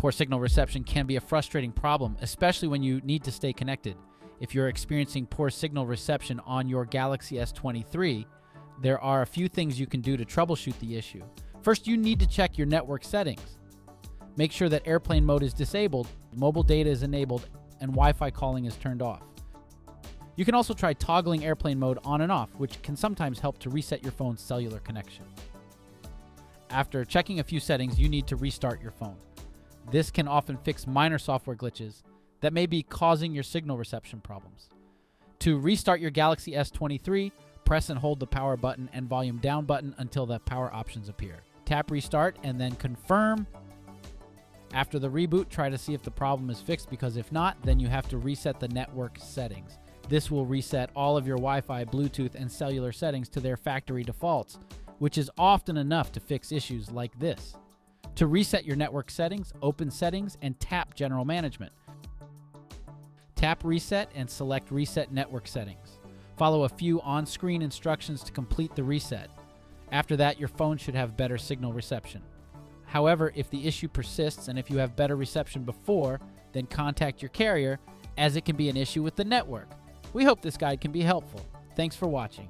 Poor signal reception can be a frustrating problem, especially when you need to stay connected. If you're experiencing poor signal reception on your Galaxy S23, there are a few things you can do to troubleshoot the issue. First, you need to check your network settings. Make sure that airplane mode is disabled, mobile data is enabled, and Wi-Fi calling is turned off. You can also try toggling airplane mode on and off, which can sometimes help to reset your phone's cellular connection. After checking a few settings, you need to restart your phone. This can often fix minor software glitches that may be causing your signal reception problems. To restart your Galaxy S23, press and hold the power button and volume down button until the power options appear. Tap restart and then confirm. After the reboot, try to see if the problem is fixed, because if not, then you have to reset the network settings. This will reset all of your Wi-Fi, Bluetooth, and cellular settings to their factory defaults, which is often enough to fix issues like this. To reset your network settings, open Settings and tap General Management. Tap Reset and select Reset Network Settings. Follow a few on-screen instructions to complete the reset. After that, your phone should have better signal reception. However, if the issue persists and if you have better reception before, then contact your carrier, as it can be an issue with the network. We hope this guide can be helpful. Thanks for watching.